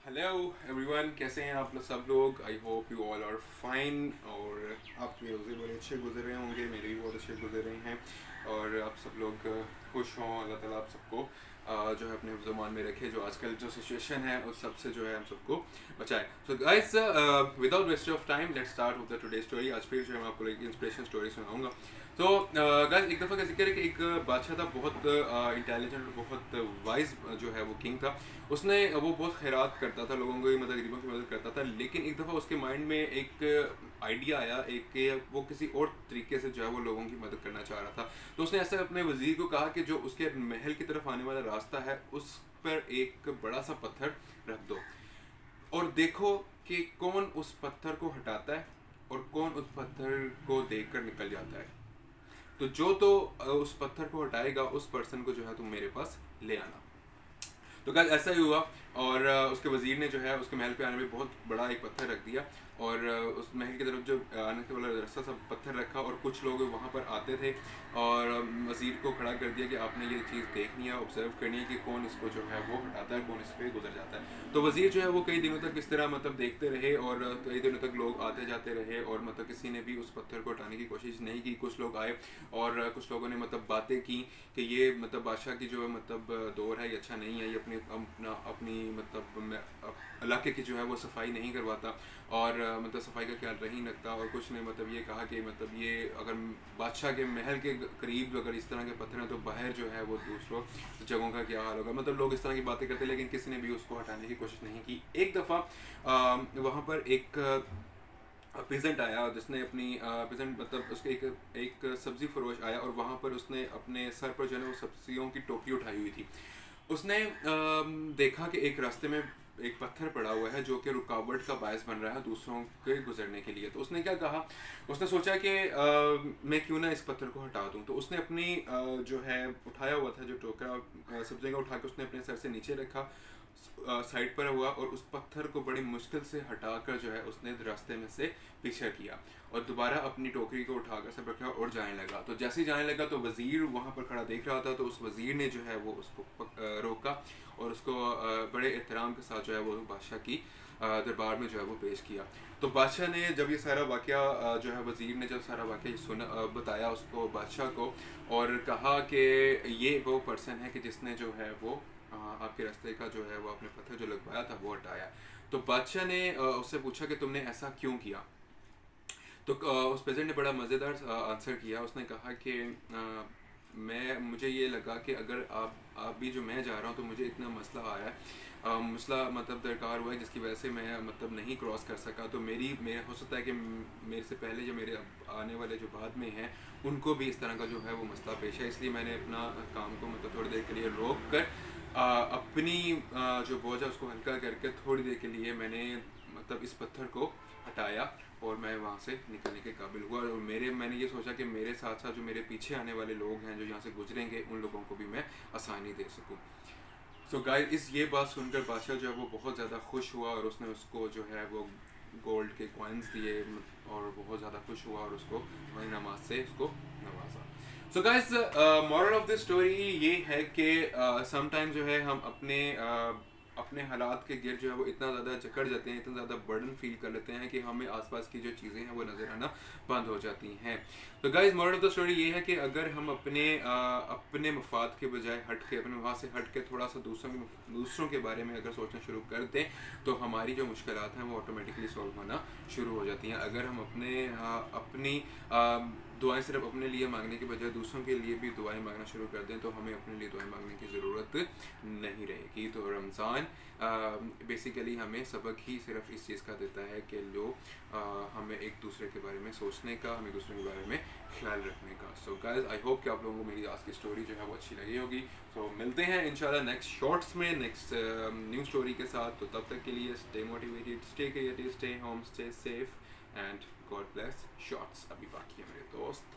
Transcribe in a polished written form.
Hello everyone, कैसे हैं आप लोग सब लोग। I hope you all are fine. और आपके रोज़े बड़े अच्छे गुजर रहे होंगे, मेरे भी बहुत अच्छे गुजर रहे हैं। और आप सब लोग खुश हों। अल्लाह ताला आप सबको जो है अपने ज़मान में रखे, जो आजकल जो सिचुएशन है उस सब से जो है हम सबको बचाए। So guys, without waste of time let's start with the today story. आज फिर जो है मैं आपको एक इंस्पिरेशन स्टोरी सुनाऊंगा। तो गाइस, एक दफ़ा का जिक्र है कि एक बादशाह था, बहुत इंटेलिजेंट और बहुत वाइज जो है वो किंग था। वो बहुत खैरात करता था, लोगों की मतलब गरीबों की मदद करता था। लेकिन एक दफ़ा उसके माइंड में एक आइडिया आया, एक कि वो किसी और तरीके से जो है वो लोगों की मदद करना चाह रहा था। तो उसने ऐसे अपने वजीर को कहा कि जो उसके महल की तरफ आने वाला रास्ता है उस पर एक बड़ा सा पत्थर रख दो, और देखो कि कौन उस पत्थर को हटाता है और कौन उस पत्थर को देखकर निकल जाता है। तो जो तो उस पत्थर को हटाएगा उस पर्सन को जो है तुम मेरे पास ले आना। तो गाइस, ऐसा ही हुआ। और उसके वजीर ने जो है उसके महल पे आने में बहुत बड़ा एक पत्थर रख दिया। और उस महल की तरफ जो आने के वाला रास्ता सब पत्थर रखा, और कुछ लोग वहाँ पर आते थे। और वजीर को खड़ा कर दिया कि आपने ये चीज़ देखनी है, ऑब्जर्व करनी है कि कौन इसको जो है वो हटाता है, कौन इस पर गुजर जाता है। तो वजीर जो है वो कई दिनों तक इस तरह मतलब देखते रहे, और कई दिनों तक लोग आते जाते रहे, और मतलब किसी ने भी उस पत्थर को हटाने की कोशिश नहीं की। कुछ लोग आए और कुछ लोगों ने मतलब बातें की कि ये मतलब बादशाह की जो मतलब दौर है ये अच्छा नहीं है, ये अपनी मतलब इलाके की जो है वो सफाई नहीं करवाता, और मतलब सफाई का ख्याल नहीं रखता। और कुछ ने मतलब ये कहा कि मतलब ये अगर बादशाह के महल के करीब अगर इस तरह के पत्थर हैं तो बाहर जो है वो दूसरों जगहों का क्या हाल होगा। मतलब लोग इस तरह की बातें करते, लेकिन किसी ने भी उसको हटाने की कोशिश नहीं की। एक दफ़ा वहाँ पर एक पेजेंट आया, जिसने अपनी पेजेंट मतलब उसके एक सब्जी फरोश आया, और वहाँ पर उसने अपने सर पर जो है वो सब्जियों की टोकरी उठाई हुई थी। उसने देखा कि एक रास्ते में एक पत्थर पड़ा हुआ है जो कि रुकावट का बायस बन रहा है दूसरों के गुजरने के लिए। तो उसने क्या कहा, उसने सोचा कि मैं क्यों ना इस पत्थर को हटा दूं। तो उसने अपनी जो है उठाया हुआ था जो टोकरा सब्जी का, उठा के उसने अपने सर से नीचे रखा, साइड पर हुआ, और उस पत्थर को बड़ी मुश्किल से हटाकर जो है उसने रास्ते में से पीछे किया, और दोबारा अपनी टोकरी को उठाकर सब रखा और जाने लगा। तो जैसे ही जाने लगा तो वज़ीर वहाँ पर खड़ा देख रहा था। तो उस वज़ीर ने जो है वो उसको रोका, और उसको बड़े एहतराम के साथ जो है वो बादशाह की दरबार में जो है वो पेश किया। तो बादशाह ने जब ये सारा वाक़या जो है वज़ीर ने जब सारा वाक़या सुना, बताया उसको बादशाह को, और कहा कि ये वो पर्सन है कि जिसने जो है वो आपके रास्ते का जो है वो आपने पत्थर जो लगवाया था वो हटाया। तो बादशाह ने उससे पूछा कि तुमने ऐसा क्यों किया। तो उस पेजेंट ने बड़ा मज़ेदार आंसर किया। उसने कहा कि मुझे ये लगा कि अगर आप भी जो मैं जा रहा हूँ तो मुझे इतना मसला आया है, मसला मतलब दरकार हुआ है जिसकी वजह से मैं मतलब नहीं क्रॉस कर सका। तो मेरा हो सकता है कि मेरे से पहले जो मेरे आने वाले जो बाद में हैं उनको भी इस तरह का जो है वो मसला पेश है। इसलिए मैंने अपना काम को मतलब थोड़ी देर के लिए रोक कर अपनी जो बोझ है उसको हल्का करके थोड़ी देर के लिए मैंने मतलब इस पत्थर को हटाया, और मैं वहाँ से निकलने के काबिल हुआ। और मैंने ये सोचा कि मेरे साथ साथ जो मेरे पीछे आने वाले लोग हैं जो यहाँ से गुजरेंगे उन लोगों को भी मैं आसानी दे सकूँ। सो गाइस, ये बात सुनकर बादशाह जो है वो बहुत ज़्यादा खुश हुआ, और उसने उसको जो है वो गोल्ड के कॉइन्स दिए, और बहुत ज़्यादा खुश हुआ, और उसको वही नमाज से उसको नवाजा। So guys, moral of the story ये है कि समटाइम जो है हम अपने हालात के गिर जो है वो इतना ज़्यादा जकड़ जाते हैं, इतना ज़्यादा बर्डन फील कर लेते हैं कि हमें आसपास की जो चीज़ें हैं वो नज़र आना बंद हो जाती हैं। तो guys, moral of the story ये है कि अगर हम अपने मफाद के बजाय हट के, अपने वहाँ से हट के थोड़ा सा दूसरों के बारे में अगर सोचना शुरू कर दें तो हमारी जो मुश्किलात हैं वो ऑटोमेटिकली सॉल्व होना शुरू हो जाती हैं। अगर हम अपनी दुआएं सिर्फ अपने लिए मांगने के बजाय दूसरों के लिए भी दुआएं मांगना शुरू कर दें तो हमें अपने लिए दुआएं मांगने की ज़रूरत नहीं रहेगी। तो रमज़ान बेसिकली हमें सबक ही सिर्फ इस चीज़ का देता है कि हमें एक दूसरे के बारे में सोचने का, हमें दूसरे के बारे में ख्याल रखने का। सो गाइस, आई होप कि आप लोगों को मेरी आज की स्टोरी जो है वो अच्छी लगी होगी। सो मिलते हैं इंशाल्लाह नेक्स्ट शॉर्ट्स में, नेक्स्ट न्यू स्टोरी के साथ। तो तब तक के लिए stay motivated, stay creative, stay home, stay safe, and God bless. Shorts अभी बाकी है मेरे दोस्त।